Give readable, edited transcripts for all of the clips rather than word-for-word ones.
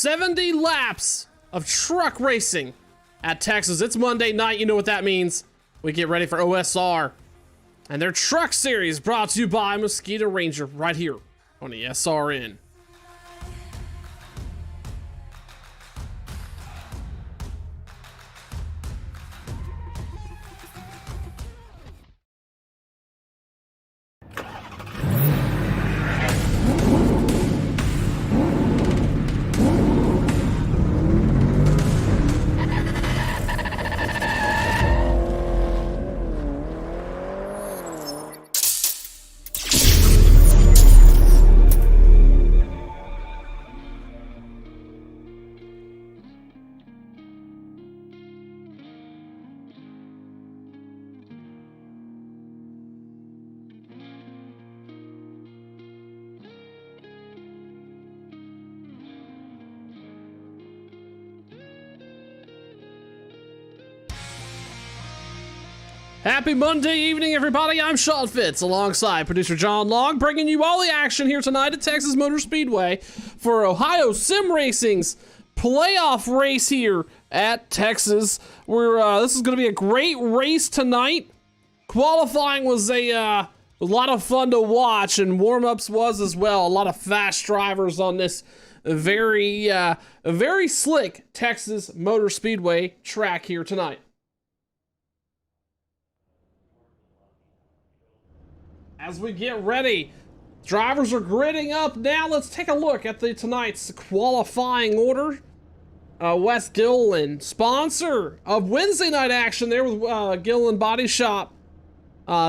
70 laps of truck racing at Texas. It's Monday night. You know what that means. We get ready for OSR and their truck series, brought to you by Mosquito Ranger, right here on the SRN. Happy Monday evening, everybody. I'm Sean Fitz, alongside producer John Long, bringing you all the action here tonight at Texas Motor Speedway for Ohio Sim Racing's playoff race here at Texas. This is going to be a great race tonight. Qualifying was a lot of fun to watch, and warm-ups was as well. A lot of fast drivers on this very slick Texas Motor Speedway track here tonight. As we get ready, drivers are gridding up now. Let's take a look at tonight's qualifying order. Wes Gilliland, sponsor of Wednesday night action there with Gilliland Body Shop.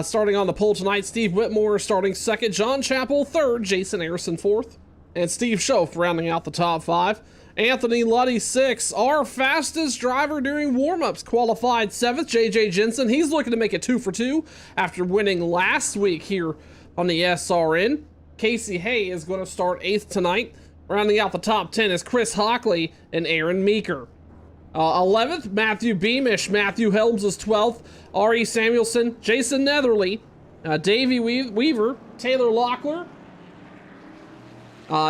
Starting on the pole tonight, Steve Whitmore starting second, John Chappell third, Jason Harrison fourth, and Steve Schoaf rounding out the top five. Anthony Luddy sixth, our fastest driver during warm-ups, qualified seventh, JJ Jensen. He's looking to make it 2 for 2 after winning last week here on the SRN. Casey Hay is going to start eighth tonight. Rounding out the top 10 is Chris Hockley and Aaron Meeker. 11th, Matthew Beamish. Matthew Helms is 12th. R.E. Samuelson, Jason Netherly, Davey Weaver, Taylor Locklear,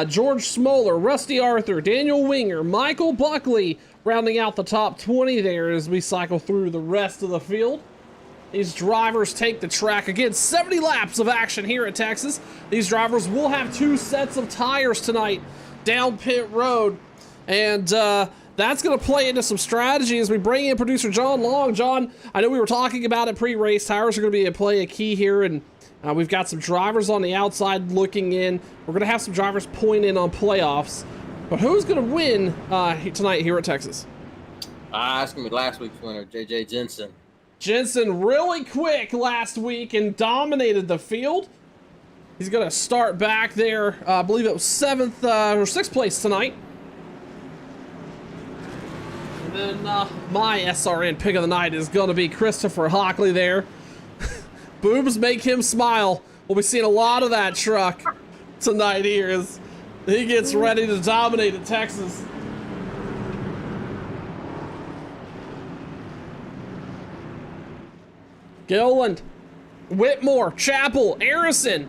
George Smoller, Rusty Arthur, Daniel Winger, Michael Buckley, rounding out the top 20 there as we cycle through the rest of the field. These drivers take the track. Again, 70 laps of action here at Texas. These drivers will have 2 sets of tires tonight down pit road. And that's going to play into some strategy as we bring in producer John Long. John, I know we were talking about it pre-race. Tires are going to play a key here, and we've got some drivers on the outside looking in. We're going to have some drivers point in on playoffs. But who's going to win tonight here at Texas? It's going to be last week's winner, JJ Jensen. Jensen really quick last week and dominated the field. He's going to start back there. I believe it was 7th or 6th place tonight. And then my SRN pick of the night is going to be Christopher Hockley there. Boobs make him smile. We'll be seeing a lot of that truck tonight here as he gets ready to dominate at Texas. Gilliland, Whitmore, Chappell, Harrison,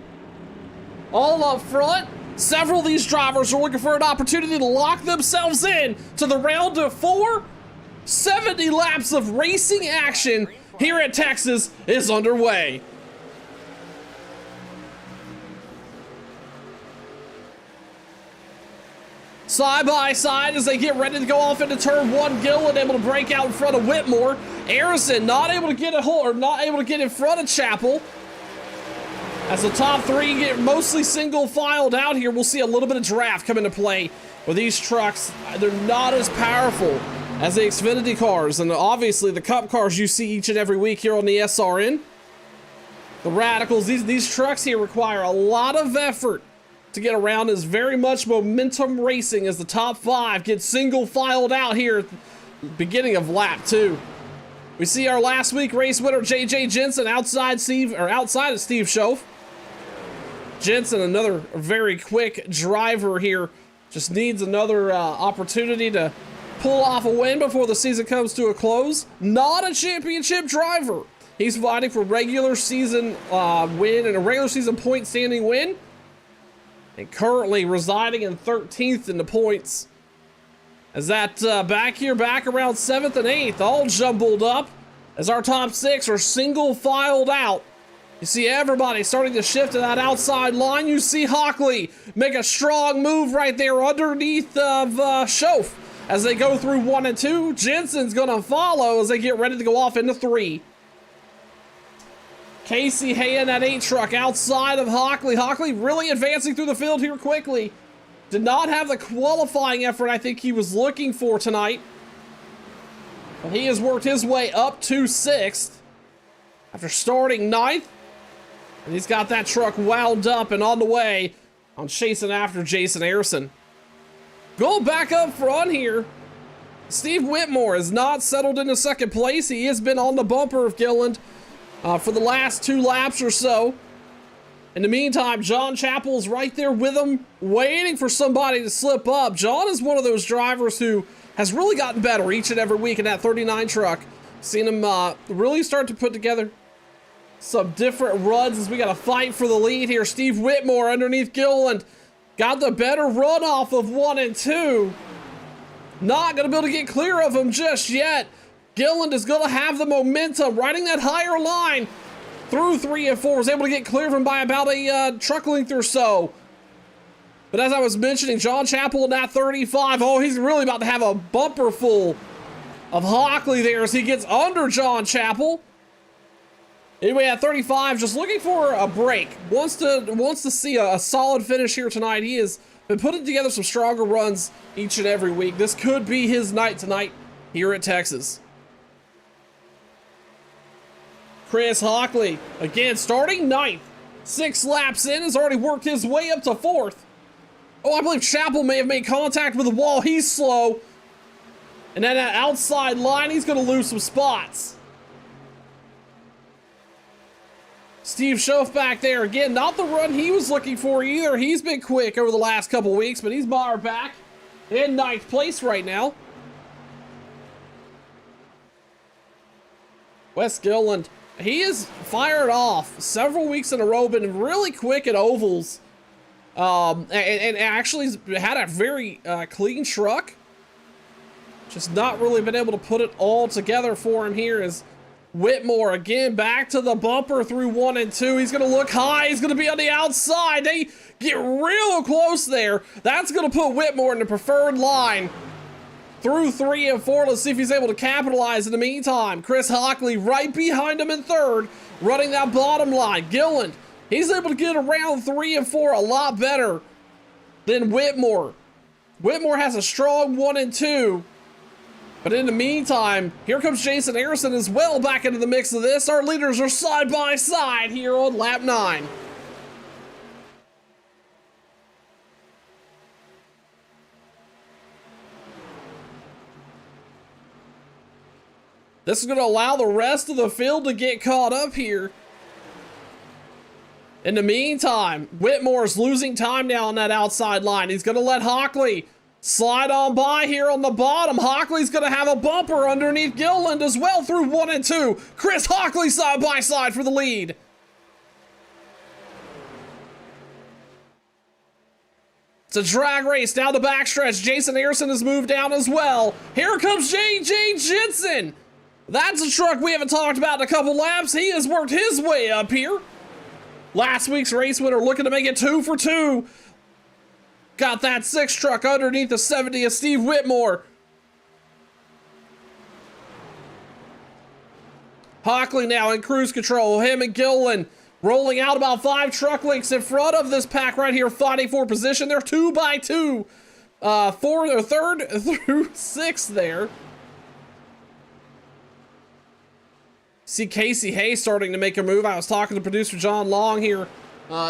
all up front. Several of these drivers are looking for an opportunity to lock themselves in to the round of 4. 70 laps of racing action here at Texas is underway. Side by side as they get ready to go off into turn 1. Gilliland able to break out in front of Whitmore. Harrison not able to get a hold, or not able to get in front of Chappell. As the top 3 get mostly single filed out here, we'll see a little bit of draft come into play with these trucks. They're not as powerful as the Xfinity cars, and obviously the Cup cars you see each and every week here on the SRN. The Radicals, these trucks here require a lot of effort to get around. Is very much momentum racing as the top 5 get single filed out here at the beginning of lap 2. We see our last week race winner JJ Jensen outside of Steve Schoaf. Jensen, another very quick driver here, just needs another opportunity to pull off a win before the season comes to a close. Not a championship driver. He's fighting for regular season win and a regular season point standing win. And currently residing in 13th in the points. As that back around 7th and 8th, all jumbled up as our top 6 are single filed out. You see everybody starting to shift to that outside line. You see Hockley make a strong move right there underneath of Schoaf as they go through 1 and 2. Jensen's gonna follow as they get ready to go off into 3. Casey Hay in that 8 truck outside of Hockley. Hockley really advancing through the field here quickly. Did not have the qualifying effort I think he was looking for tonight. But he has worked his way up to 6th after starting 9th. And he's got that truck wound up and on the way on chasing after Jason Harrison. Going back up front here, Steve Whitmore has not settled into 2nd place. He has been on the bumper of Gilliland for the last 2 laps or so. In the meantime, John Chappell's right there with him, waiting for somebody to slip up. John is one of those drivers who has really gotten better each and every week in that 39 truck. Seen him really start to put together some different runs as we got to fight for the lead here. Steve Whitmore underneath Gilliland got the better runoff of 1 and 2. Not going to be able to get clear of him just yet. Gilliland is going to have the momentum, riding that higher line through 3 and 4. Was able to get clear of him by about a truck length or so. But as I was mentioning, John Chappell in that 35. Oh, he's really about to have a bumper full of Hockley there as he gets under John Chappell. Anyway, at 35, just looking for a break. Wants to see a solid finish here tonight. He has been putting together some stronger runs each and every week. This could be his night tonight here at Texas. Chris Hockley, again, starting 9th. 6 laps in, has already worked his way up to 4th. Oh, I believe Chappell may have made contact with the wall. He's slow. And then that outside line, he's going to lose some spots. Steve Schoaf back there. Again, not the run he was looking for either. He's been quick over the last couple weeks, but he's barred back in 9th place right now. Wes Gilliland, he is fired off several weeks in a row, been really quick at ovals. And actually had a very clean truck. Just not really been able to put it all together for him here as Whitmore again back to the bumper through 1 and 2. He's gonna look high. He's gonna be on the outside. They get real close there. That's gonna put Whitmore in the preferred line through 3 and 4. Let's see if he's able to capitalize in the meantime. Chris Hockley right behind him in 3rd, running that bottom line. Gilliland, he's able to get around 3 and 4 a lot better than Whitmore. Whitmore has a strong 1 and 2. But in the meantime, here comes Jason Harrison as well back into the mix of this. Our leaders are side by side here on lap 9. This is going to allow the rest of the field to get caught up here. In the meantime, Whitmore's losing time now on that outside line. He's going to let Hockley slide on by here on the bottom. Hockley's going to have a bumper underneath Gilliland as well through 1 and 2. Chris Hockley side by side for the lead. It's a drag race down the backstretch. Jason Harrison has moved down as well. Here comes J.J. Jensen. That's a truck we haven't talked about in a couple laps. He has worked his way up here. Last week's race winner looking to make it 2 for 2. Got that 6 truck underneath the 70 of Steve Whitmore. Hockley now in cruise control. Him and Gilliland rolling out about 5 truck lengths in front of this pack right here, fighting for position. They're 2 by 2. 3rd through 6th there. See Casey Hay starting to make a move. I was talking to producer John Long here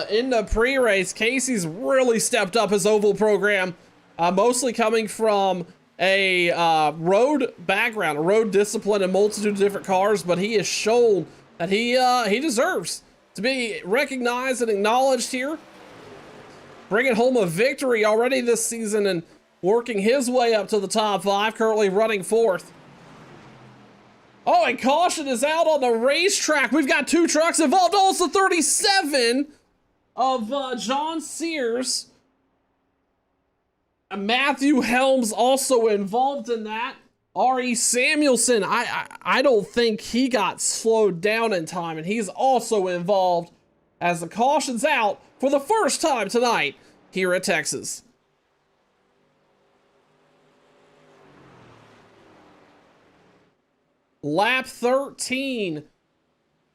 in the pre-race. Casey's really stepped up his oval program, mostly coming from a road background, a road discipline, and multitude of different cars, but he has shown that he deserves to be recognized and acknowledged here. Bringing home a victory already this season and working his way up to the top 5, currently running 4th. Oh, and caution is out on the racetrack. We've got 2 trucks involved. Also 37 of John Sears. Matthew Helms also involved in that. R.E. Samuelson, I don't think he got slowed down in time, and he's also involved as the caution's out for the first time tonight here at Texas. Lap 13.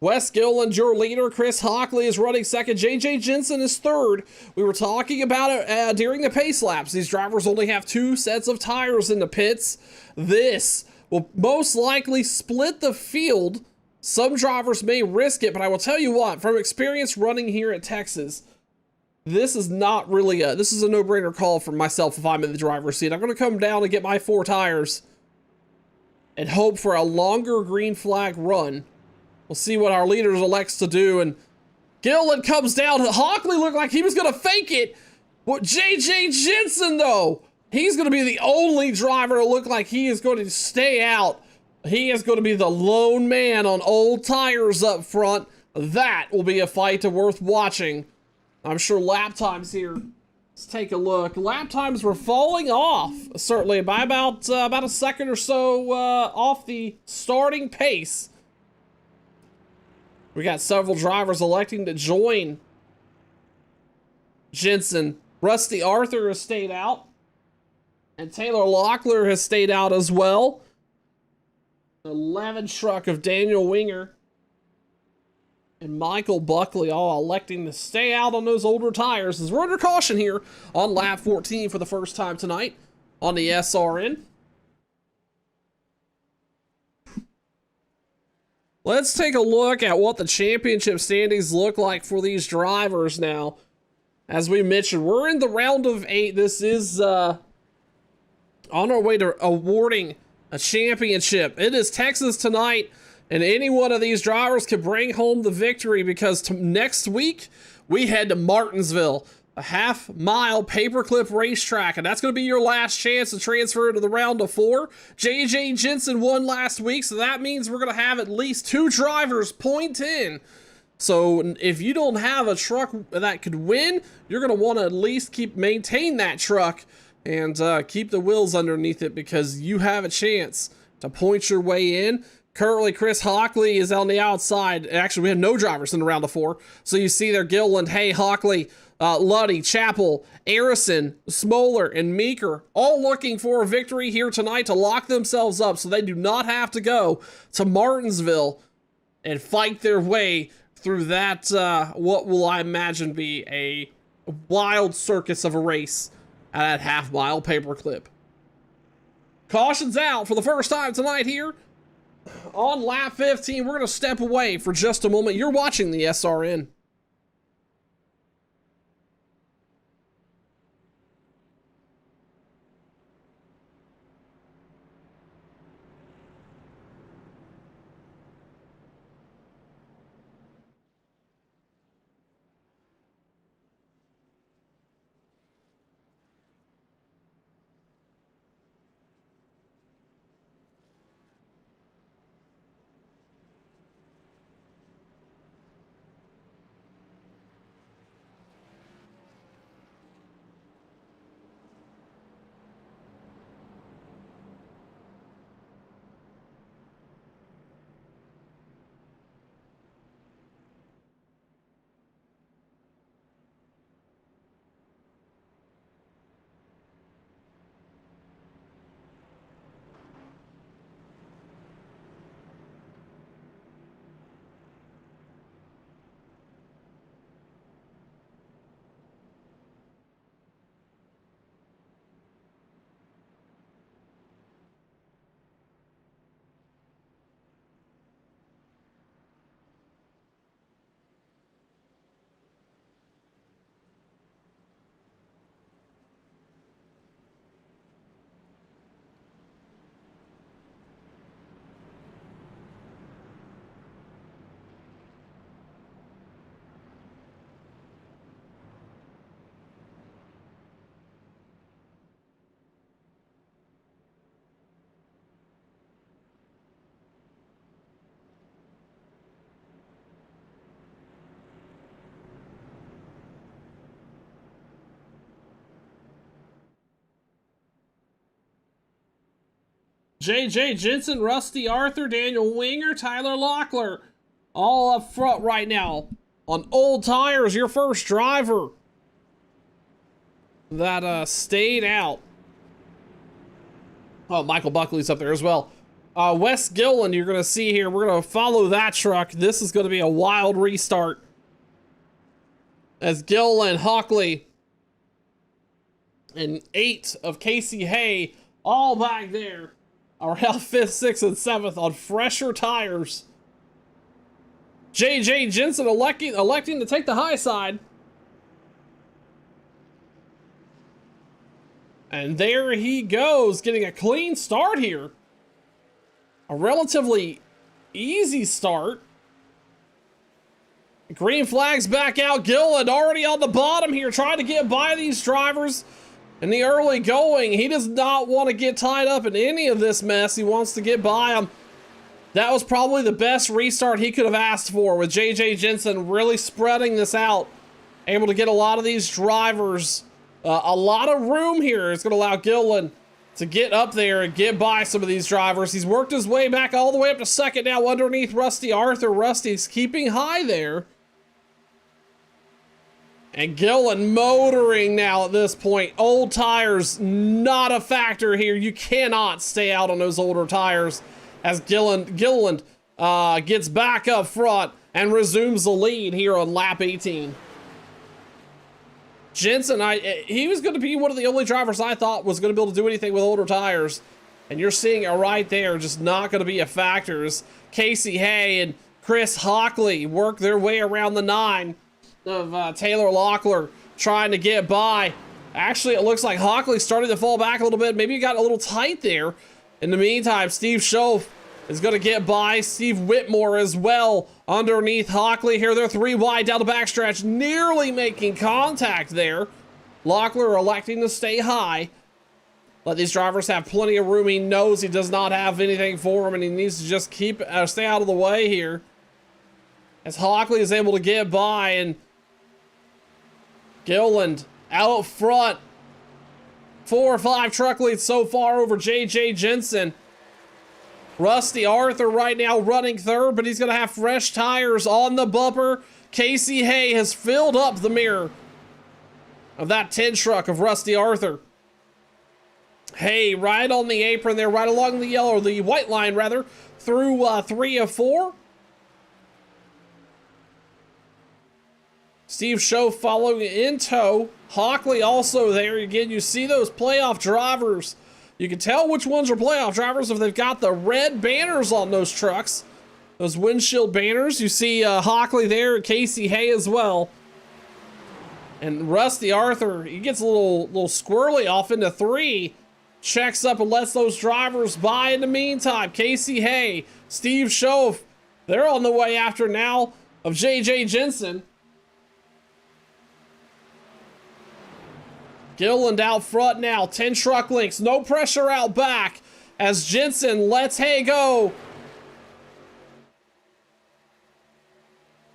Wes Gilland, your leader. Chris Hockley is running second. JJ Jensen is third. We were talking about it during the pace laps. These drivers only have 2 sets of tires in the pits. This will most likely split the field. Some drivers may risk it, but I will tell you what, from experience running here at Texas, this is not really this is a no-brainer call for myself if I'm in the driver's seat. I'm going to come down and get my 4 tires and hope for a longer green flag run. We'll see what our leader elects to do. And Gilland comes down. Hockley looked like he was going to fake it. But JJ Jensen, though, he's going to be the only driver to look like he is going to stay out. He is going to be the lone man on old tires up front. That will be a fight worth watching. I'm sure lap times here. Let's take a look. Lap times were falling off, certainly, by about a second or so off the starting pace. We got several drivers electing to join Jensen. Rusty Arthur has stayed out. And Taylor Locklear has stayed out as well. 11 truck of Daniel Winger and Michael Buckley all electing to stay out on those older tires as we're under caution here on lap 14 for the first time tonight on the SRN. Let's take a look at what the championship standings look like for these drivers now. As we mentioned, we're in the round of 8. This is on our way to awarding a championship. It is Texas tonight, and any one of these drivers can bring home the victory because next week we head to Martinsville, a half-mile paperclip racetrack, and that's going to be your last chance to transfer to the round of 4. JJ Jensen won last week, so that means we're going to have at least 2 drivers point in. So if you don't have a truck that could win, you're going to want to at least maintain that truck and keep the wheels underneath it because you have a chance to point your way in. Currently, Chris Hockley is on the outside. Actually, we have no drivers in the round of 4. So you see there Gilland, Hay, Hockley, Luddy, Chappell, Arison, Smoller, and Meeker all looking for a victory here tonight to lock themselves up so they do not have to go to Martinsville and fight their way through that, what will I imagine be a wild circus of a race at that half-mile paperclip. Caution's out for the first time tonight here on lap 15. We're going to step away for just a moment. You're watching the SRN. JJ Jensen, Rusty Arthur, Daniel Winger, Tyler Locklear, all up front right now on old tires. Your first driver that stayed out. Oh, Michael Buckley's up there as well. Wes Gilland, you're going to see here. We're going to follow that truck. This is going to be a wild restart. As Gilland, Hockley, and 8 of Casey Hay all back there around 5th, 6th, and 7th on fresher tires. JJ Jensen electing to take the high side. And there he goes, getting a clean start here. A relatively easy start. Green flags back out. Gilland already on the bottom here, trying to get by these drivers in the early going. He does not want to get tied up in any of this mess. He wants to get by them. That was probably the best restart he could have asked for, with JJ Jensen really spreading this out. Able to get a lot of these drivers a lot of room here. It's going to allow Gilland to get up there and get by some of these drivers. He's worked his way back all the way up to second now underneath Rusty Arthur. Rusty's keeping high there. And Gilland motoring now at this point. Old tires, not a factor here. You cannot stay out on those older tires as Gilland gets back up front and resumes the lead here on lap 18. Jensen, he was going to be one of the only drivers I thought was going to be able to do anything with older tires. And you're seeing it right there, just not going to be a factor. As Casey Hay and Chris Hockley work their way around the 9 of Taylor Locklear, trying to get by. Actually, it looks like Hockley started to fall back a little bit. Maybe he got a little tight there. In the meantime, Steve Schoaf is going to get by. Steve Whitmore as well underneath Hockley here. They're 3 wide down the backstretch, nearly making contact there. Locklear electing to stay high. Let these drivers have plenty of room. He knows he does not have anything for him, and he needs to just stay out of the way here. As Hockley is able to get by, and Gilland out front. 4 or 5 truck leads so far over JJ Jensen. Rusty Arthur right now running third, but he's going to have fresh tires on the bumper. Casey Hay has filled up the mirror of that 10 truck of Rusty Arthur. Hay right on the apron there, right along the yellow, or the white line rather, through 3 of 4. Steve Schoaf following in tow. Hockley also there. Again, you see those playoff drivers. You can tell which ones are playoff drivers if they've got the red banners on those trucks. Those windshield banners. You see Hockley there, Casey Hay as well. And Rusty Arthur, he gets a little squirrely off into 3. Checks up and lets those drivers by in the meantime. Casey Hay, Steve Schoaf, they're on the way after now of JJ Jensen. Gilland out front now, 10 truck links, no pressure out back as Jensen lets Hay go.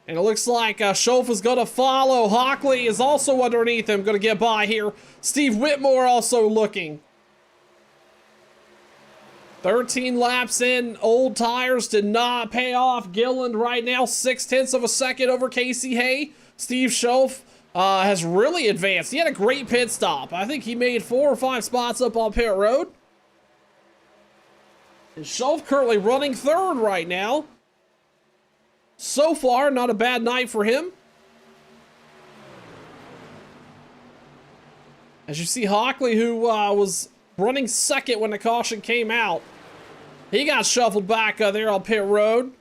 And it looks like Schoaf is going to follow. Hockley is also underneath him, going to get by here. Steve Whitmore also looking. 13 laps in, old tires did not pay off. Gilland right now, 0.6 of a second over Casey Hay. Steve Schoaf has really advanced. He had a great pit stop. I think he made 4 or 5 spots up on pit road. And Schoaf currently running third right now. So far, not a bad night for him. As you see Hockley, who was running second when the caution came out, he got shuffled back there on pit road.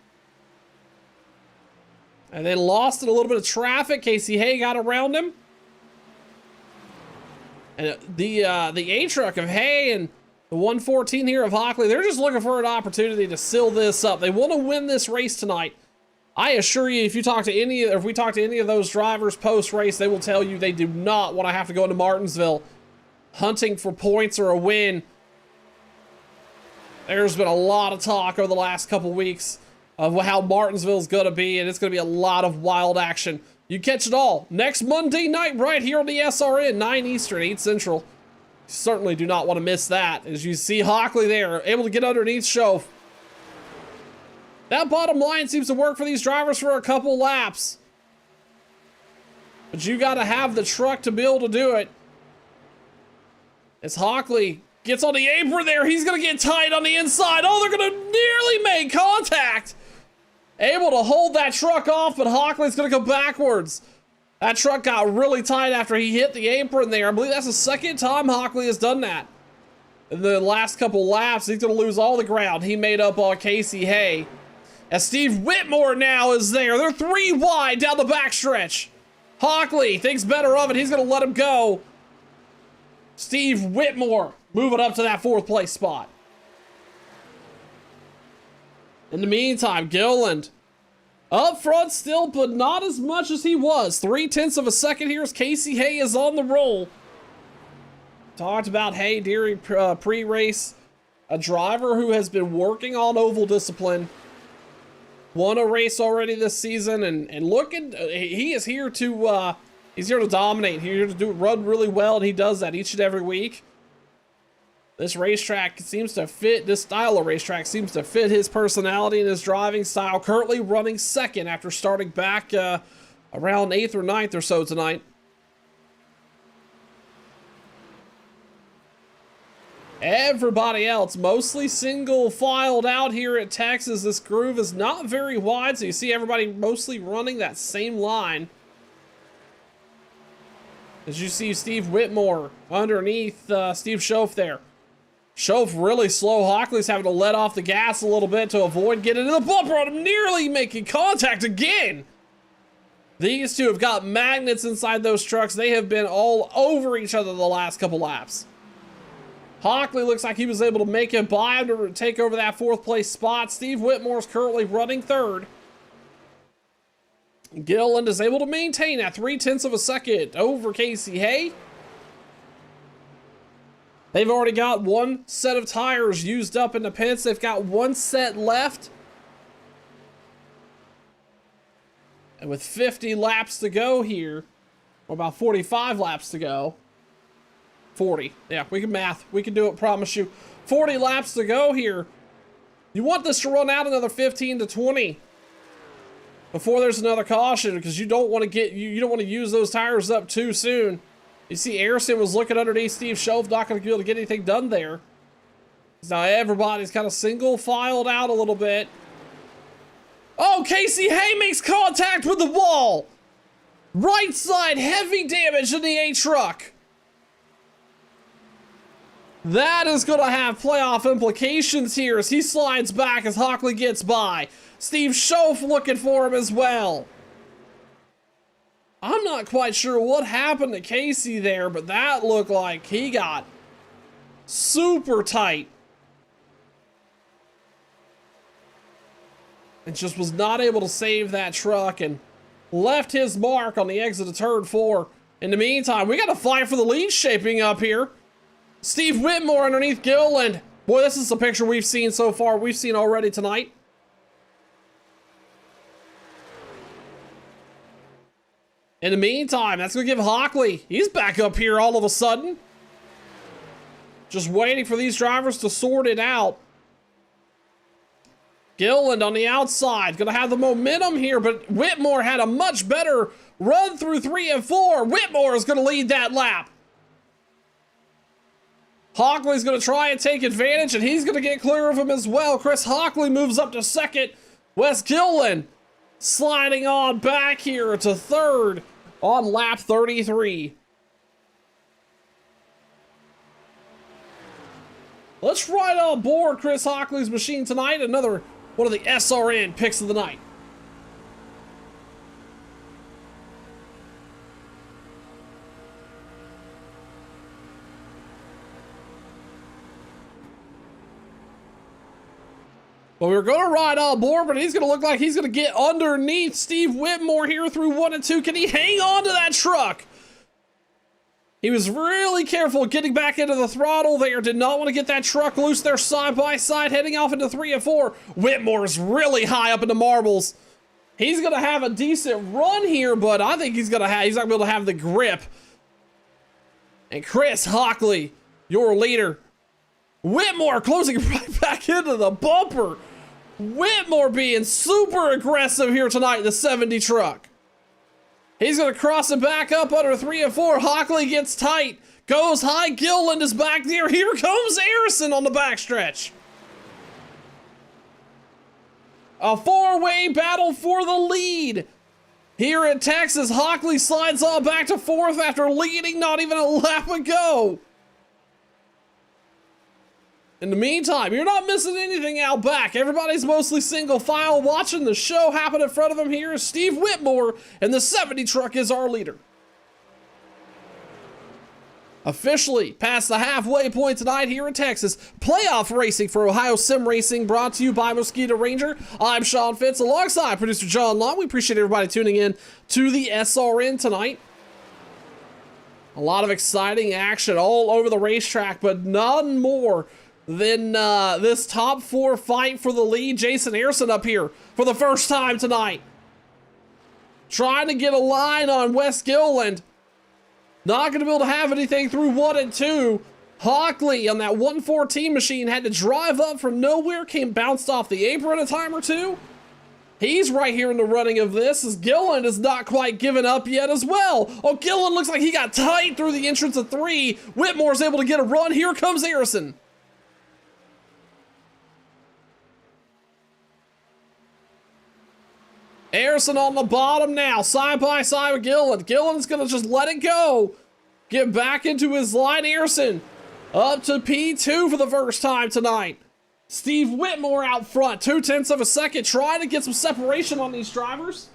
And then lost in a little bit of traffic. Casey Hay got around him. And the A truck of Hay and the 114 here of Hockley, they're just looking for an opportunity to seal this up. They want to win this race tonight. I assure you, if we talk to any of those drivers post-race, they will tell you they do not want to have to go into Martinsville hunting for points or a win. There's been a lot of talk over the last couple weeks of how Martinsville's going to be, and it's going to be a lot of wild action. You catch it all next Monday night right here on the SRN, 9 Eastern, 8 Central. Certainly do not want to miss that. As you see Hockley there, able to get underneath Schoaf. That bottom line seems to work for these drivers for a couple laps. But you got to have the truck to be able to do it. As Hockley gets on the apron there, he's going to get tight on the inside. Oh, they're going to nearly make contact. Able to hold that truck off, but Hockley's going to go backwards. That truck got really tight after he hit the apron there. I believe that's the second time Hockley has done that. In the last couple laps, he's going to lose all the ground he made up on Casey Hay. As Steve Whitmore now is there. They're 3 wide down the backstretch. Hockley thinks better of it. He's going to let him go. Steve Whitmore moving up to that 4th place spot. In the meantime, Gilliland up front still, but not as much as he was. 0.3 of a second here as Casey Hay is on the roll. Talked about Hay during pre-race. A driver who has been working on oval discipline. Won a race already this season, and looking, he is here to, he's here to dominate. He's here to run really well, and he does that each and every week. This racetrack seems to fit, this style of racetrack seems to fit his personality and his driving style. Currently running 2nd after starting back around 8th or 9th or so tonight. Everybody else mostly single filed out here at Texas. This groove is not very wide, so you see everybody mostly running that same line. As you see Steve Whitmore underneath Steve Schoaf there. Schoaf really slow. Hockley's having to let off the gas a little bit to avoid getting into the bumper on him, nearly making contact again. These two have got magnets inside those trucks. They have been all over each other the last couple laps. Hockley looks like he was able to make it by him to take over that 4th place spot. Steve Whitmore is currently running 3rd. Gilliland is able to maintain at 0.3 of a second over Casey Hay. They've already got 1 set of tires used up in the pits. They've got 1 set left. And with 50 laps to go here, or about 45 laps to go, 40. Yeah, we can math. We can do it, promise you. 40 laps to go here. You want this to run out another 15 to 20 before there's another caution, because you don't want to get you don't want to use those tires up too soon. You see Ayrton was looking underneath Steve Schoaf, not going to be able to get anything done there. Now everybody's kind of single filed out a little bit. Oh, Casey Hay makes contact with the wall. Right side, heavy damage in the A truck. That is going to have playoff implications here as he slides back as Hockley gets by. Steve Schoaf looking for him as well. I'm not quite sure what happened to Casey there, but that looked like he got super tight. And just was not able to save that truck and left his mark on the exit of turn 4. In the meantime, we got a fight for the lead shaping up here. Steve Whitmore underneath Gilliland. Boy, this is a picture we've seen so far. We've seen already tonight. In the meantime, that's going to give Hockley. He's back up here all of a sudden. Just waiting for these drivers to sort it out. Gilliland on the outside. Going to have the momentum here, but Whitmore had a much better run through 3 and 4. Whitmore is going to lead that lap. Hockley's going to try and take advantage, and he's going to get clear of him as well. Chris Hockley moves up to 2nd. Wes Gilliland sliding on back here to 3rd on lap 33. Let's ride on board Chris Hockley's machine tonight. Another one of the SRN picks of the night. Well, we're going to ride on board, but he's going to look like he's going to get underneath Steve Whitmore here through 1 and 2. Can he hang on to that truck? He was really careful getting back into the throttle there. Did not want to get that truck loose there side by side, heading off into 3 and 4. Whitmore's really high up in the marbles. He's going to have a decent run here, but I think he's not going to be able to have the grip. And Chris Hockley your leader. Whitmore closing right back into the bumper. Whitmore being super aggressive here tonight, the 70 truck. He's going to cross it back up under 3 and 4. Hockley gets tight. Goes high. Gilliland is back there. Here comes Harrison on the backstretch. A four-way battle for the lead. Here in Texas, Hockley slides on back to 4th after leading not even a lap ago. In the meantime, you're not missing anything out back. Everybody's mostly single file watching the show happen in front of him here. Steve Whitmore, and the 70 truck is our leader. Officially past the halfway point tonight here in Texas. Playoff racing for Ohio Sim Racing, brought to you by Mosquito Ranger. I'm Sean Fitz alongside producer John Long. We appreciate everybody tuning in to the SRN tonight. A lot of exciting action all over the racetrack, but none more than this top 4 fight for the lead. Jason Harrison up here for the first time tonight, trying to get a line on Wes Gilliland. Not going to be able to have anything through 1 and 2. Hockley on that 114 machine had to drive up from nowhere, bounced off the apron a time or two. He's right here in the running of this, as Gilliland is not quite given up yet as well. Oh, Gilliland looks like he got tight through the entrance of 3. Whitmore's able to get a run. Here comes Harrison. Harrison on the bottom now, side by side with Gilliland. Gilliland's gonna just let it go. Get back into his line. Harrison up to P2 for the first time tonight. Steve Whitmore out front, 0.2 of a second, trying to get some separation on these drivers.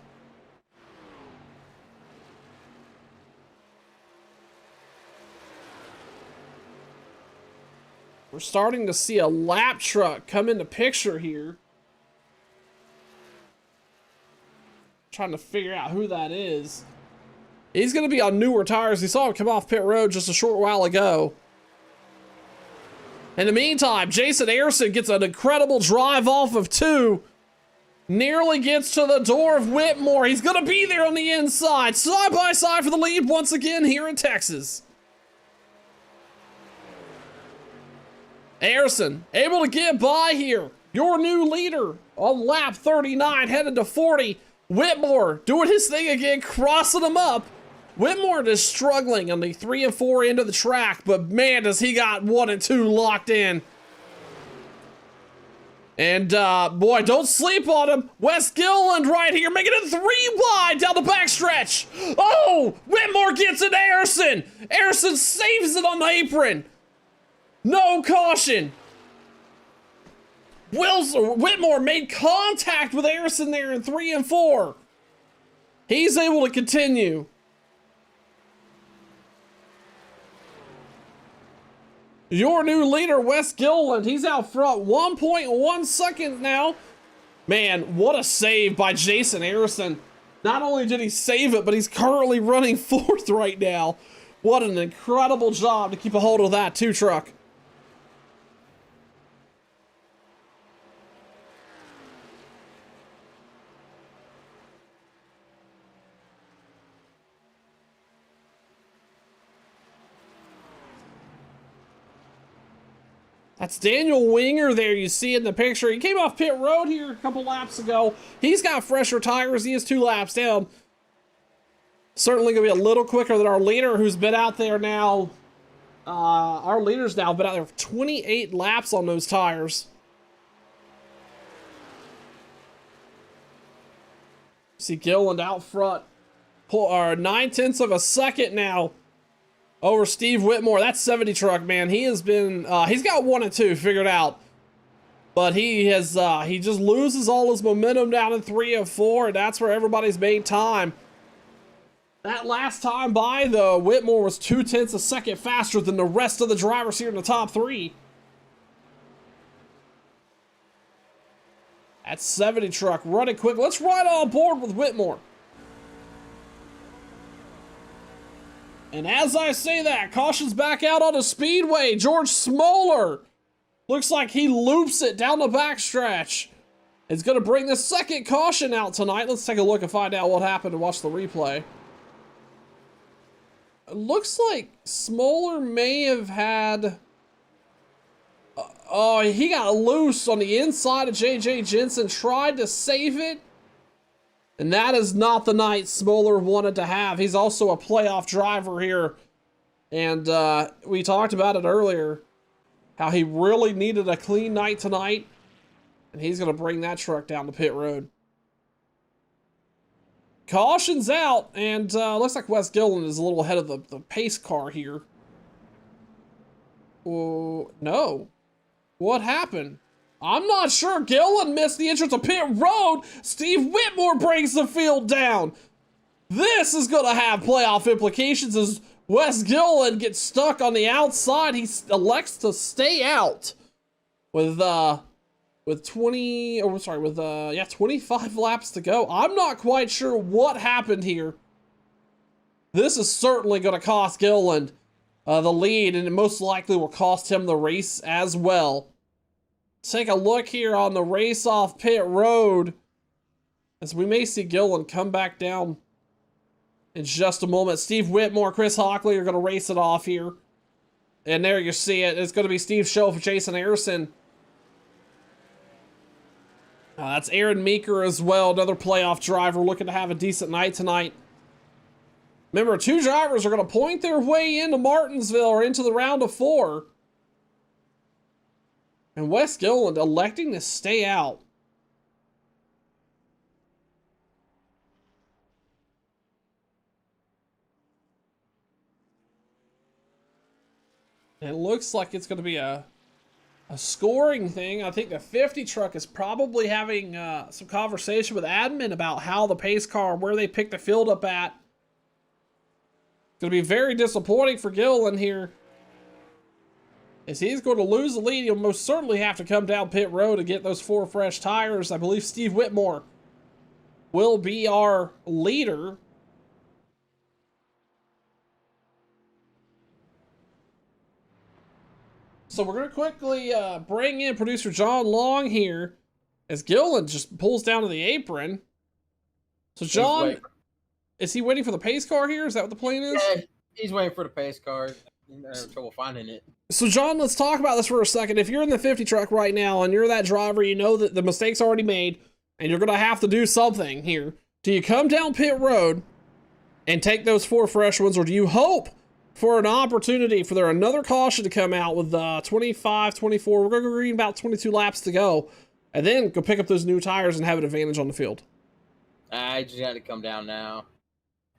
We're starting to see a lap truck come into picture here. Trying to figure out who that is. He's going to be on newer tires. We saw him come off pit road just a short while ago. In the meantime, Jason Harrison gets an incredible drive off of 2. Nearly gets to the door of Whitmore. He's going to be there on the inside. Side by side for the lead once again here in Texas. Harrison able to get by here. Your new leader on lap 39 headed to 40. Whitmore doing his thing again, crossing him up. Whitmore is struggling on the 3 and 4 end of the track, but man, does he got 1 and 2 locked in. And boy, don't sleep on him. Wes Gilliland right here, making it 3 wide down the backstretch. Oh, Whitmore gets it to Harrison. Harrison saves it on the apron. No caution. Whitmore made contact with Harrison there in 3 and 4. He's able to continue. Your new leader, Wes Gilliland, he's out front 1.1 seconds now. Man, what a save by Jason Harrison. Not only did he save it, but he's currently running 4th right now. What an incredible job to keep a hold of that 2 truck. That's Daniel Winger there you see in the picture. He came off pit road here a couple laps ago. He's got fresher tires. He is 2 laps down. Certainly going to be a little quicker than our leader, who's been out there now. Our leader's now been out there for 28 laps on those tires. See Gilliland out front. 9/10 of a second now over Steve Whitmore. That 70 truck, man, he has been, he's got 1 and 2 figured out. But he has, he just loses all his momentum down in 3 and 4, and that's where everybody's made time. That last time by, though, Whitmore was 0.2 a second faster than the rest of the drivers here in the top 3. That 70 truck running quick. Let's ride on board with Whitmore. And as I say that, caution's back out on the speedway. George Smoller looks like he loops it down the backstretch. It's going to bring the second caution out tonight. Let's take a look and find out what happened and watch the replay. looks like Smoller may have had... Oh, he got loose on the inside of JJ Jensen, tried to save it. And that is not the night Smoller wanted to have. He's also a playoff driver here. And we talked about it earlier, how he really needed a clean night tonight. And he's going to bring that truck down the pit road. Caution's out, and looks like Wes Gillen is a little ahead of the pace car here. Oh, no. What happened? I'm not sure. Gillen missed the entrance of pit road. Steve Whitmore brings the field down. This is going to have playoff implications as Wes Gillen gets stuck on the outside. He elects to stay out with 25 laps to go. I'm not quite sure what happened here. This is certainly going to cost Gillen the lead, and it most likely will cost him the race as well. Take a look here on the race off pit road, as we may see Gillen come back down in just a moment. Steve Whitmore, Chris Hockley are going to race it off here. And there you see it. It's going to be Steve Schoaf, Jason Harrison. That's Aaron Meeker as well, another playoff driver looking to have a decent night tonight. Remember, 2 drivers are going to point their way into Martinsville or into the round of 4. And Wes Gillen electing to stay out. It looks like it's going to be a scoring thing. I think the 50 truck is probably having some conversation with admin about how the pace car, where they pick the field up at. It's going to be very disappointing for Gillen here, as he's going to lose the lead. He'll most certainly have to come down pit road to get those 4 fresh tires. I believe Steve Whitmore will be our leader. So we're going to quickly bring in producer John Long here, as Gillen just pulls down to the apron. So John, is he waiting for the pace car here? Is that what the plan is? Yeah, he's waiting for the pace car. He's having trouble finding it. So John, let's talk about this for a second. If you're in the 50 truck right now and you're that driver, you know that the mistake's already made and you're going to have to do something here. Do you come down pit road and take those 4 fresh ones, or do you hope for an opportunity for there another caution to come out with 25, 24, we're going to green about 22 laps to go, and then go pick up those new tires and have an advantage on the field? I just had to come down now.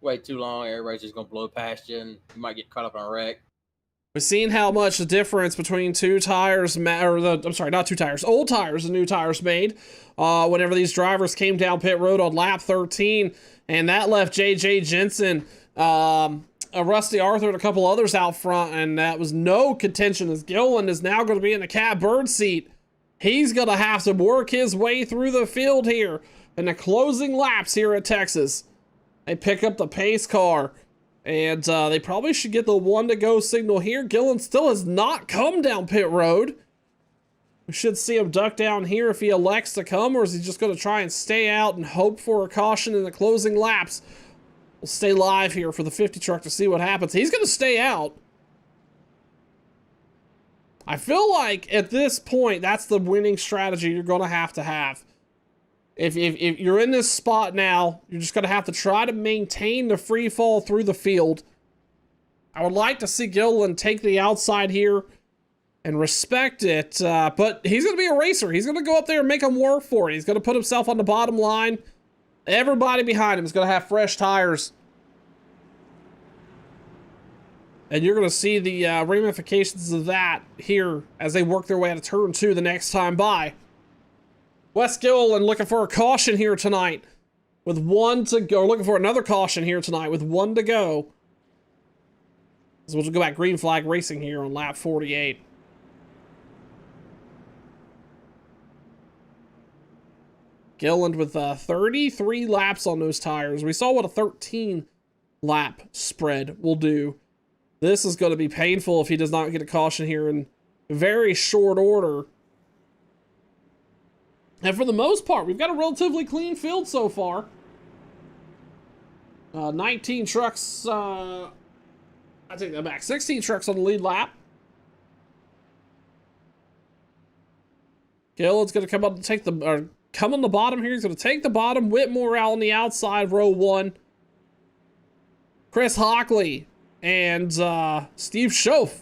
Wait too long, everybody's just going to blow past you, and you might get caught up in a wreck. We've seen how much the difference between 2 tires, not 2 tires, old tires and new tires made whenever these drivers came down pit road on lap 13, and that left JJ Jensen, Rusty Arthur, and a couple others out front, and that was no contention, as Gillen is now going to be in the catbird seat. He's going to have to work his way through the field here in the closing laps here at Texas. They pick up the pace car, and they probably should get the 1 to go signal here. Gillen still has not come down pit road. We should see him duck down here if he elects to come, or is he just going to try and stay out and hope for a caution in the closing laps? We'll stay live here for the 50 truck to see what happens. He's going to stay out. I feel like at this point, that's the winning strategy you're going to have. If you're in this spot now, you're just going to have to try to maintain the free fall through the field. I would like to see Gillen take the outside here and respect it, but he's going to be a racer. He's going to go up there and make him work for it. He's going to put himself on the bottom line. Everybody behind him is going to have fresh tires. And you're going to see the ramifications of that here as they work their way out of turn 2 the next time by. Wes Gillen looking for a caution here tonight with 1 to go. Looking for another caution here tonight with 1 to go. So we'll just go back green flag racing here on lap 48. Gillen with 33 laps on those tires. We saw what a 13 lap spread will do. This is going to be painful if he does not get a caution here in very short order. And for the most part, we've got a relatively clean field so far. 19 trucks I take that back. 16 trucks on the lead lap. Gillen's gonna come up and take come on the bottom here. He's gonna take the bottom. Whitmore out on the outside, row 1. Chris Hockley and Steve Schoaf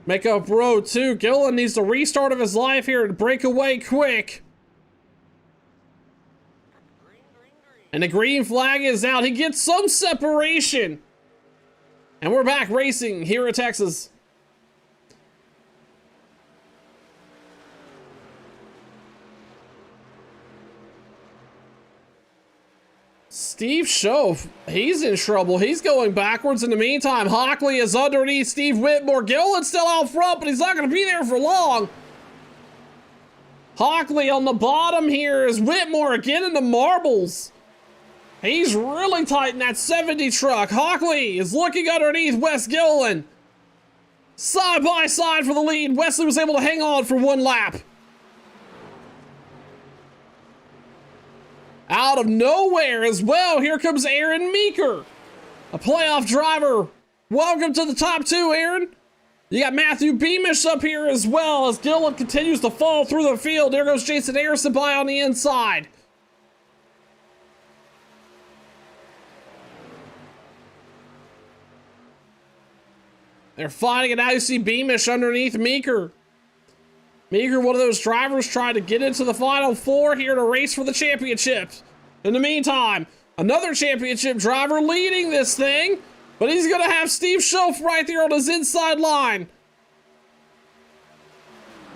make up row 2. Gillen needs the restart of his life here to break away quick. And the green flag is out. He gets some separation. And we're back racing here at Texas. Steve Schoaf, he's in trouble. He's going backwards in the meantime. Hockley is underneath Steve Whitmore. Gillen's still out front, but he's not going to be there for long. Hockley on the bottom here is Whitmore again in the marbles. He's really tight in that 70 truck. Hockley is looking underneath Wes Gillen. Side by side for the lead. Wesley was able to hang on for 1 lap. Out of nowhere as well, here comes Aaron Meeker, a playoff driver. Welcome to the top 2, Aaron. You got Matthew Beamish up here as well as Gillen continues to fall through the field. There goes Jason Harrison by on the inside. They're fighting it out. You see Beamish underneath Meeker. Meeker, one of those drivers, trying to get into the final 4 here to race for the championships. In the meantime, another championship driver leading this thing, but he's going to have Steve Schoaf right there on his inside line.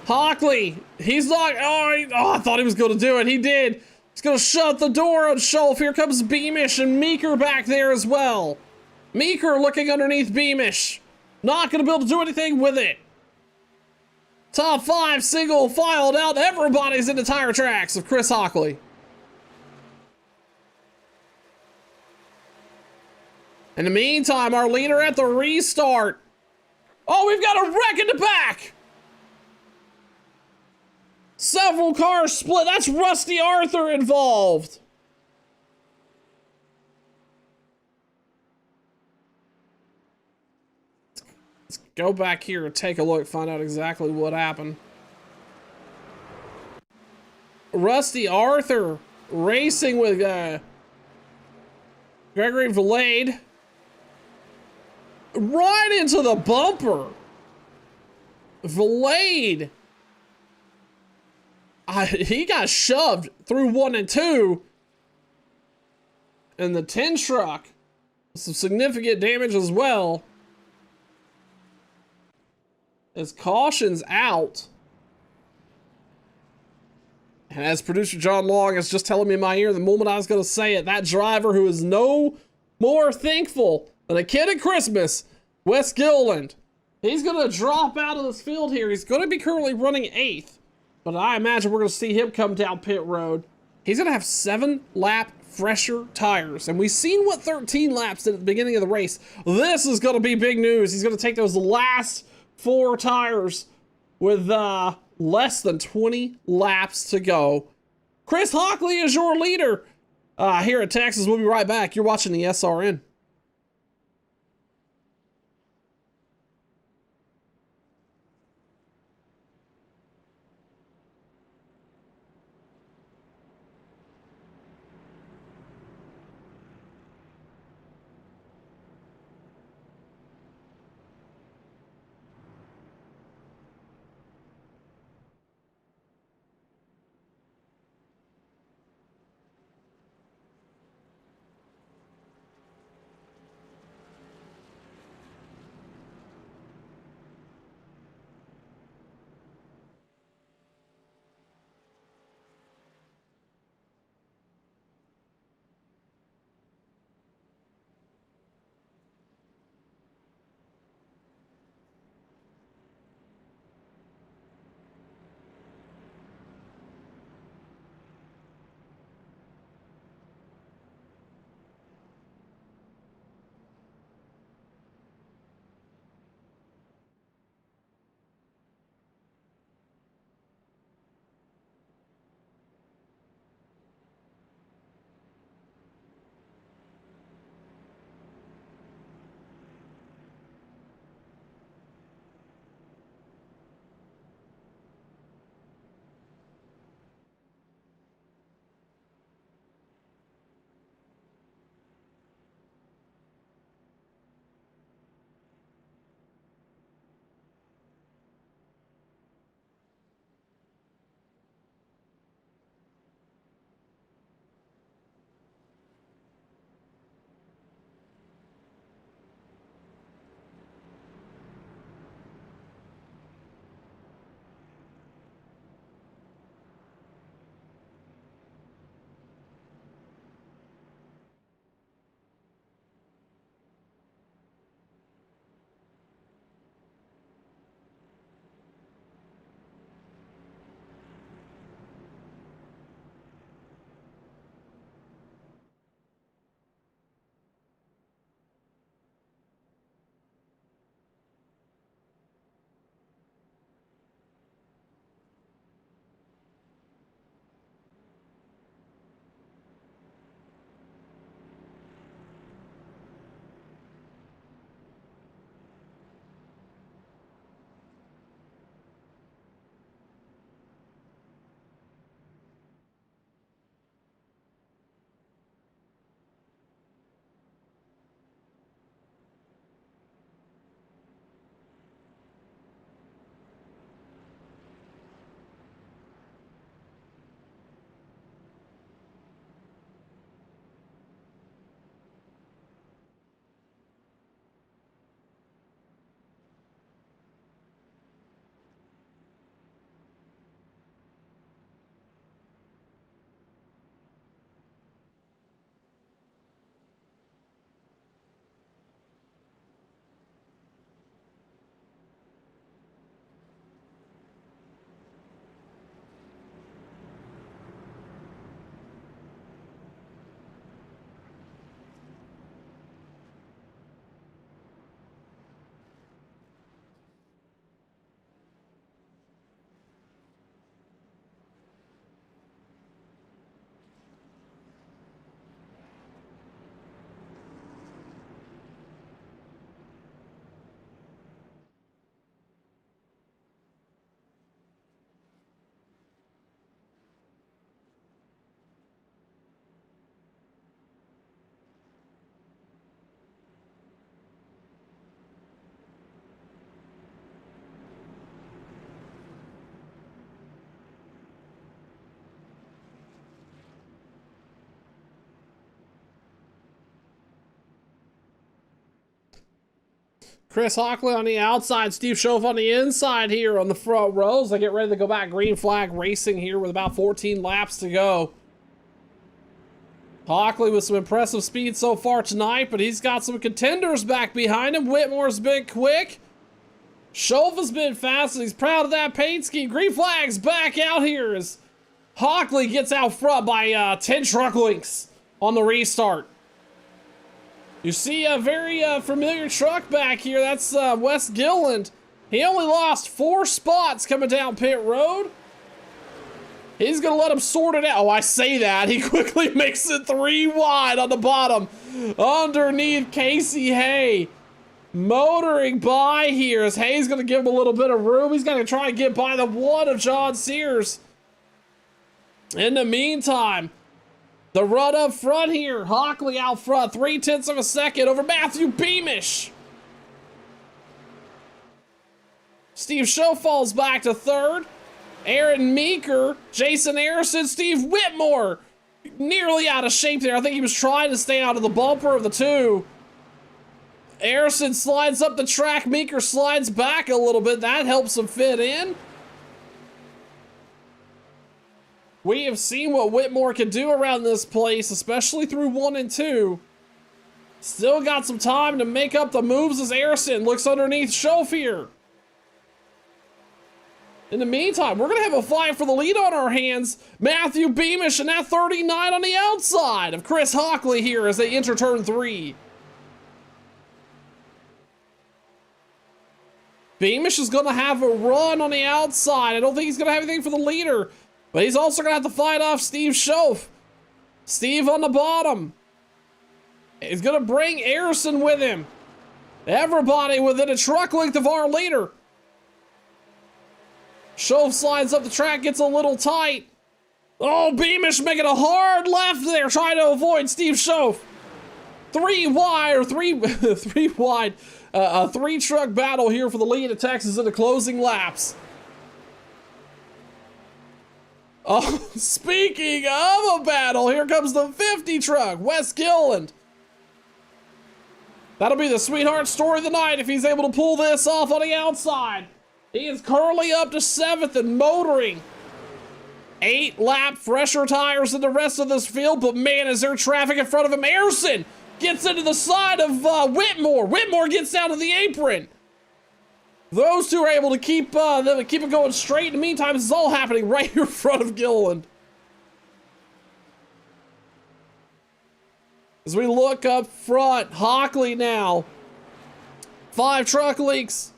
Hockley, he's not, I thought he was going to do it. He did. He's going to shut the door on Schoaf. Here comes Beamish and Meeker back there as well. Meeker looking underneath Beamish. Not going to be able to do anything with it. Top 5 single filed out. Everybody's in the tire tracks of Chris Hockley. In the meantime, our leader at the restart. Oh, we've got a wreck in the back. Several cars split. That's Rusty Arthur involved. Let's go back here and take a look, find out exactly what happened. Rusty Arthur racing with Gregory Valade. Right into the bumper. Valade. He got shoved through 1 and 2. And the 10 truck. Some significant damage as well. As caution's out. And as producer John Long is just telling me in my ear the moment I was going to say it, that driver who is no more thankful than a kid at Christmas, Wes Gillen, he's going to drop out of this field here. He's going to be currently running 8th, but I imagine we're going to see him come down pit road. He's going to have 7-lap fresher tires, and we've seen what 13 laps did at the beginning of the race. This is going to be big news. He's going to take those last 4 tires with less than 20 laps to go. Chris Hockley is your leader here at Texas. We'll be right back. You're watching the SRN. Chris Hockley on the outside, Steve Schoaf on the inside here on the front rows. They get ready to go back. Green flag racing here with about 14 laps to go. Hockley with some impressive speed so far tonight, but he's got some contenders back behind him. Whitmore's been quick. Schoaf has been fast, and he's proud of that paint scheme. Green flag's back out here as Hockley gets out front by 10 truck lengths on the restart. You see a very familiar truck back here. That's Wes Gilland. He only lost 4 spots coming down pit road. He's going to let him sort it out. Oh, I say that. He quickly makes it 3 wide on the bottom underneath Casey Hay. Motoring by here as Hay's going to give him a little bit of room. He's going to try and get by the 1 of John Sears. In the meantime, the run up front here. Hockley out front. 0.3 of a second over Matthew Beamish. Steve Schoaf falls back to 3rd. Aaron Meeker, Jason Harrison, Steve Whitmore. Nearly out of shape there. I think he was trying to stay out of the bumper of the 2. Harrison slides up the track. Meeker slides back a little bit. That helps him fit in. We have seen what Whitmore can do around this place, especially through 1 and 2. Still got some time to make up the moves as Harrison looks underneath Schoaf here. In the meantime, we're going to have a fight for the lead on our hands. Matthew Beamish and that 39 on the outside of Chris Hockley here as they enter turn 3. Beamish is going to have a run on the outside. I don't think he's going to have anything for the leader, but he's also going to have to fight off Steve Schoaf. Steve on the bottom. He's going to bring Harrison with him. Everybody within a truck length of our leader. Schoaf slides up the track, gets a little tight. Oh, Beamish making a hard left there, trying to avoid Steve Schoaf. 3 wide, or 3 wide. A 3-truck battle here for the lead of Texas in the closing laps. Oh, speaking of a battle, here comes the 50 truck, Wes Gilland. That'll be the sweetheart story of the night if he's able to pull this off on the outside. He is currently up to 7th and motoring. 8-lap fresher tires than the rest of this field, but man, is there traffic in front of him. Harrison gets into the side of Whitmore. Whitmore gets down to the apron. Those two are able to keep it going straight. In the meantime, this is all happening right here in front of Gilland. As we look up front, Hockley now. 5 truck leaks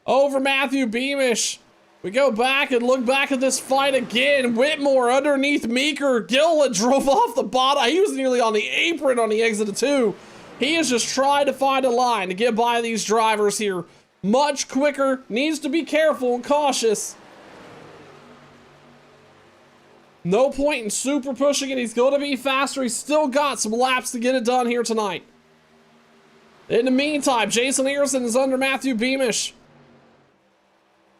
over Matthew Beamish. We go back and look back at this fight again. Whitmore underneath Meeker. Gilland drove off the bottom. He was nearly on the apron on the exit of 2. He is just trying to find a line to get by these drivers here. Much quicker. Needs to be careful and cautious. No point in super pushing it. He's going to be faster. He's still got some laps to get it done here tonight. In the meantime, Jason Harrison is under Matthew Beamish.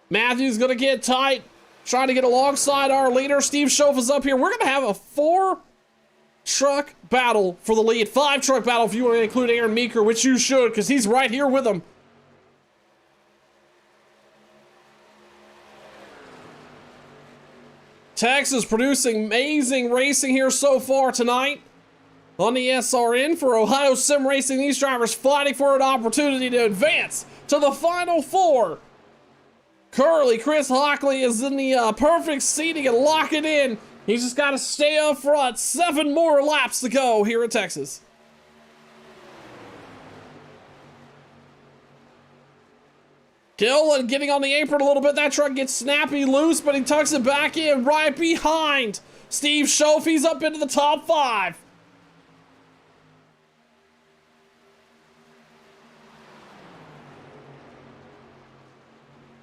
Matthew's going to get tight, trying to get alongside our leader. Steve Schoaf is up here. We're going to have a 4-truck battle for the lead. 5-truck battle if you want to include Aaron Meeker, which you should, because he's right here with him. Texas producing amazing racing here so far tonight on the SRN for Ohio Sim Racing. These drivers fighting for an opportunity to advance to the Final 4. Currently, Chris Hockley is in the perfect seating and lock it in. He's just got to stay up front. 7 more laps to go here in Texas. Gilland getting on the apron a little bit. That truck gets snappy loose, but he tucks it back in right behind Steve Schoaf. He's up into the top 5.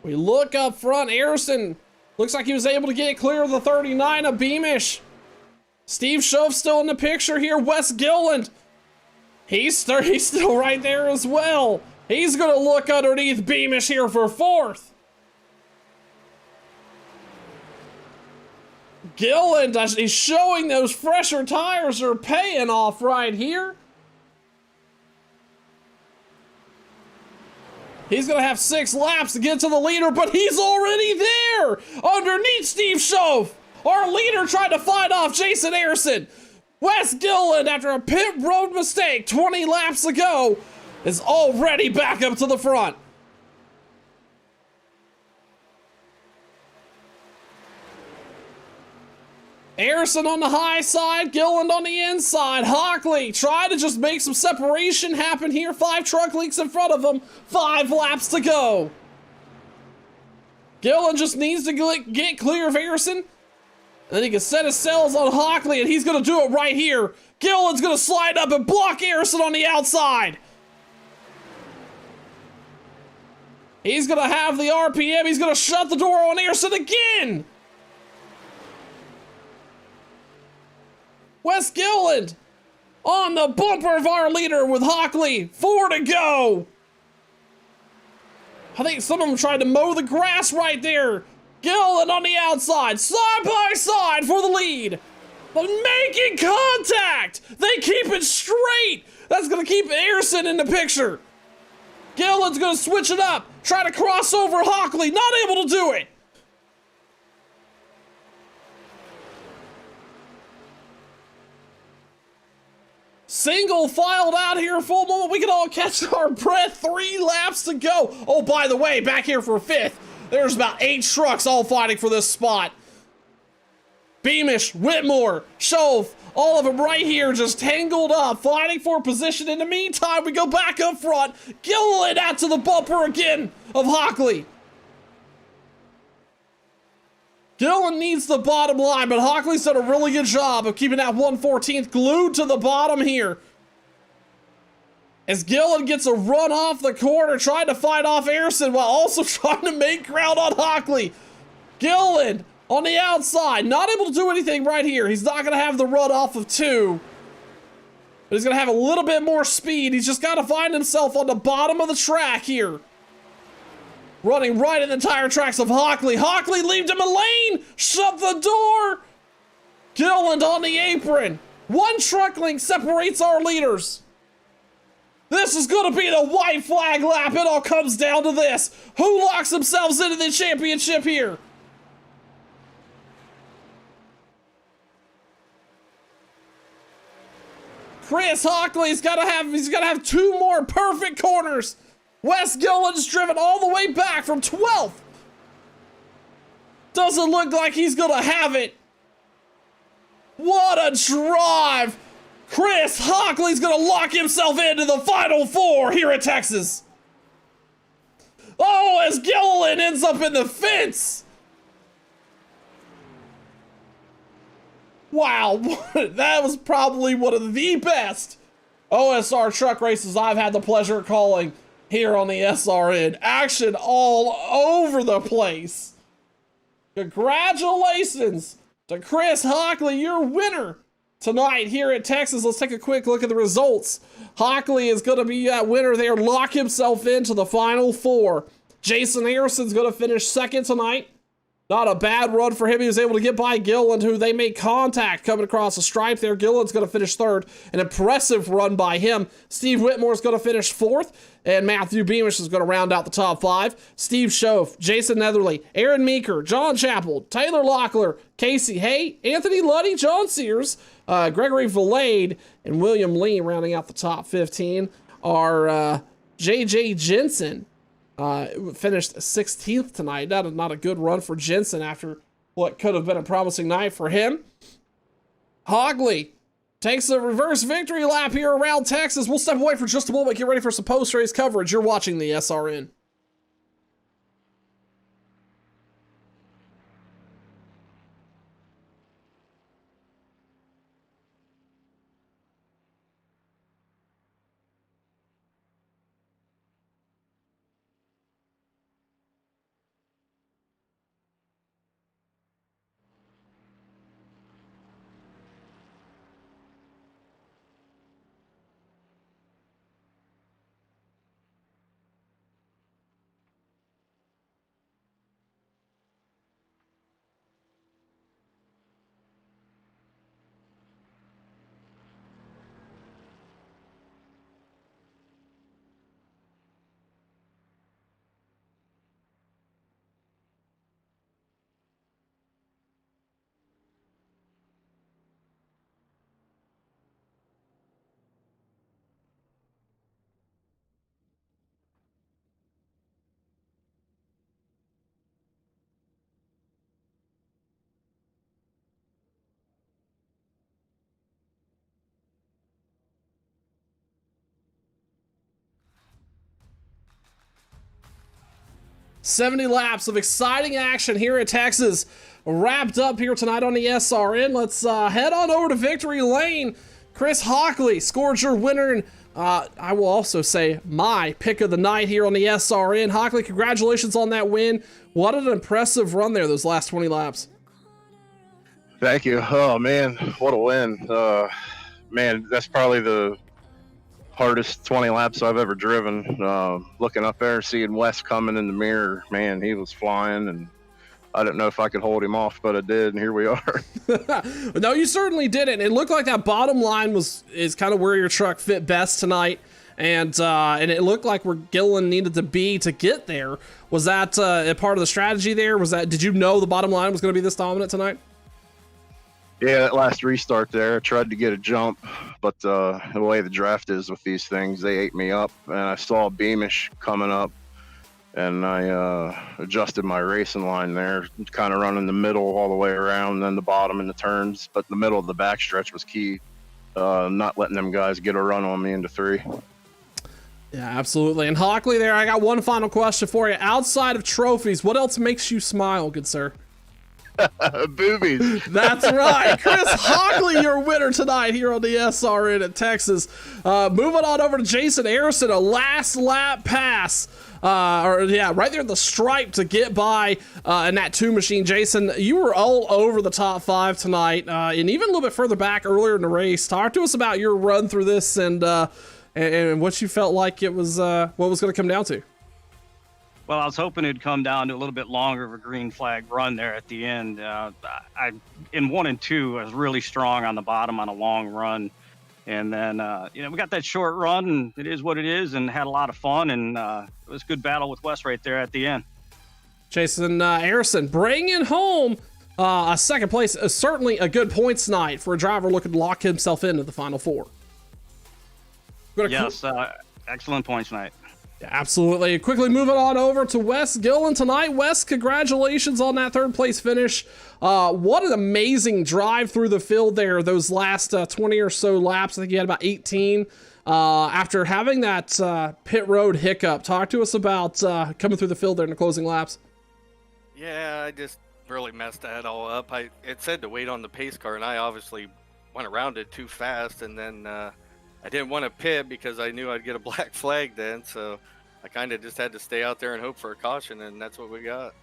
We look up front. Harrison looks like he was able to get clear of the 39 of Beamish. Steve Schoaf still in the picture here. Wes Gilland. He's still right there as well. He's going to look underneath Beamish here for 4th. Gilland, he's showing those fresher tires are paying off right here. He's gonna have 6 laps to get to the leader, but he's already there! Underneath Steve Shove! Our leader tried to fight off Jason Harrison. Wes Gilliland, after a pit road mistake 20 laps ago, is already back up to the front. Harrison on the high side, Gilliland on the inside. Hockley trying to just make some separation happen here. 5 truck leaks in front of him. 5 laps to go. Gilliland just needs to get clear of Harrison. And then he can set his sails on Hockley, and he's going to do it right here. Gilliland's going to slide up and block Harrison on the outside. He's going to have the RPM. He's going to shut the door on Harrison again. Wes Gilliland on the bumper of our leader with Hockley. 4 to go. I think some of them tried to mow the grass right there. Gilliland on the outside, side by side for the lead. But making contact. They keep it straight. That's going to keep Harrison in the picture. Gilliland's going to switch it up. Try to cross over Hockley. Not able to do it. Single filed out here, full moment. We can all catch our breath. 3 laps to go. Oh, by the way, back here for 5th, there's about 8 trucks all fighting for this spot. Beamish, Whitmore, Shove, all of them right here just tangled up, fighting for position. In the meantime, we go back up front. Gilliland out to the bumper again of Hockley. Gilliland needs the bottom line, but Hockley's done a really good job of keeping that 114th glued to the bottom here. As Gilliland gets a run off the corner, trying to fight off Harrison while also trying to make ground on Hockley. Gilliland on the outside, not able to do anything right here. He's not going to have the run off of 2. But he's going to have a little bit more speed. He's just got to find himself on the bottom of the track here. Running right in the tire tracks of Hockley. Hockley leaved him a lane. Shut the door. Gilliland on the apron. 1 truck link separates our leaders. This is going to be the white flag lap. It all comes down to this. Who locks themselves into the championship here? Chris Hockley's got to have 2 more perfect corners. Wes Gilliland's driven all the way back from 12th. Doesn't look like he's gonna have it. What a drive. Chris Hockley's gonna lock himself into the final 4 here at Texas. Oh, as Gilliland ends up in the fence. Wow, that was probably one of the best OSR truck races I've had the pleasure of calling here on the SRN. Action all over the place. Congratulations to Chris Hockley, your winner tonight here at Texas. Let's take a quick look at the results. Hockley is going to be that winner there, lock himself into the final 4. Jason Harrison's going to finish 2nd tonight. Not a bad run for him. He was able to get by Gilliland, who they made contact coming across the stripe there. Gilliland's going to finish 3rd. An impressive run by him. Steve Whitmore's going to finish 4th. And Matthew Beamish is going to round out the top 5. Steve Shove, Jason Netherly, Aaron Meeker, John Chappell, Taylor Locklear, Casey Hay, Anthony Luddy, John Sears, Gregory Valade, and William Lee rounding out the top 15 are J.J. Jensen. Finished 16th tonight. Not a good run for Jensen after what could have been a promising night for him. Hockley takes a reverse victory lap here around Texas. We'll step away for just a moment. Get ready for some post-race coverage. You're watching the SRN. 70 laps of exciting action here at Texas wrapped up here tonight on the SRN. Let's head on over to victory lane. Chris Hockley scored your winner, and I will also say my pick of the night here on the SRN. Hockley, congratulations on that win. What an impressive run there those last 20 laps. Thank you. Oh man, what a win. Man, that's probably the hardest 20 laps I've ever driven. Looking up there, seeing Wes coming in the mirror, man, he was flying, and I didn't know if I could hold him off, but I did, and here we are. No, you certainly didn't. It looked like that bottom line is kind of where your truck fit best tonight, and it looked like where Gillen needed to be to get there. Was that a part of the strategy there? Did you know the bottom line was going to be this dominant tonight? Yeah, that last restart there, I tried to get a jump, but the way the draft is with these things, they ate me up, and I saw Beamish coming up, and I adjusted my racing line there, kind of running the middle all the way around, then the bottom in the turns, but the middle of the backstretch was key, not letting them guys get a run on me into 3. Yeah, absolutely. And Hockley there, I got one final question for you. Outside of trophies, what else makes you smile, good sir? Boobies. That's right. Chris Hockley, your winner tonight here on the SRN at Texas. Moving on over to Jason Harrison, a last lap pass. Right there at the stripe to get by in that 2 machine. Jason, you were all over the top 5 tonight, and even a little bit further back earlier in the race. Talk to us about your run through this and what you felt like it was, what was going to come down to. Well, I was hoping it'd come down to a little bit longer of a green flag run there at the end. In 1 and 2, I was really strong on the bottom on a long run. And then, we got that short run, and it is what it is, and had a lot of fun. And it was a good battle with Wes right there at the end. Jason Harrison bringing home a second place. Certainly a good points night for a driver looking to lock himself into the Final 4. Yes, excellent points night. Absolutely. Quickly moving on over to Wes Gillen tonight. Wes, congratulations on that 3rd place finish. What an amazing drive through the field there. Those last 20 or so laps. I think you had about 18. After having that pit road hiccup, talk to us about coming through the field there in the closing laps. Yeah, I just really messed that all up. It said to wait on the pace car, and I obviously went around it too fast, and then I didn't want to pit because I knew I'd get a black flag then, so I kind of just had to stay out there and hope for a caution, and that's what we got.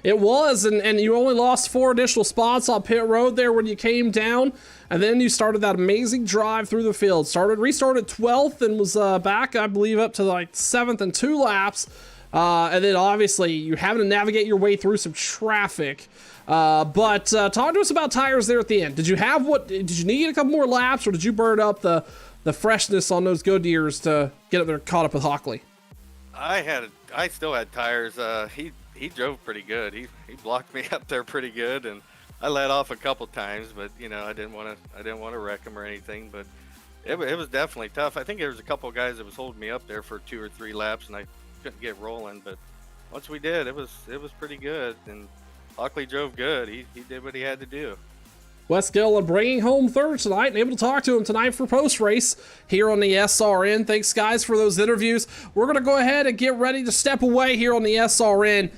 It was, and you only lost 4 additional spots on pit road there when you came down, and then you started that amazing drive through the field. Restarted 12th and was back, I believe, up to like 7th and 2 laps, and then obviously you're having to navigate your way through some traffic. But talk to us about tires there at the end. Did you need a couple more laps, or did you burn up the freshness on those Goodyears to get up there caught up with Hockley? I still had tires. He drove pretty good. He blocked me up there pretty good, and I let off a couple times, but I didn't want to wreck him or anything. But it was definitely tough. I think there was a couple of guys that was holding me up there for 2 or 3 laps, and I couldn't get rolling. But once we did, it was pretty good, and Hockley drove good. He did what he had to do. Wes Gillen bringing home 3rd tonight, and able to talk to him tonight for post-race here on the SRN. Thanks, guys, for those interviews. We're going to go ahead and get ready to step away here on the SRN.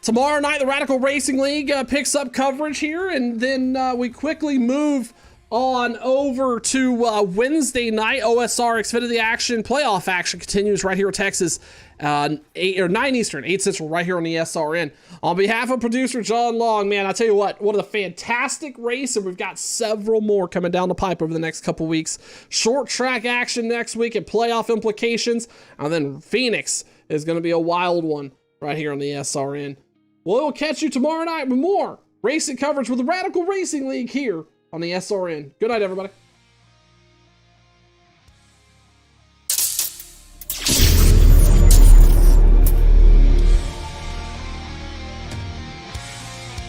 Tomorrow night, the Radical Racing League picks up coverage here, and then we quickly move on over to Wednesday night. OSR Xfinity action, playoff action continues right here in Texas. 9 Eastern, 8 Central, right here on the SRN. On behalf of producer John Long, man, I tell you what a fantastic race, and we've got several more coming down the pipe over the next couple weeks. Short track action next week and playoff implications, and then Phoenix is going to be a wild one right here on the SRN. We'll catch you tomorrow night with more racing coverage with the Radical Racing League here on the SRN. Good night, everybody.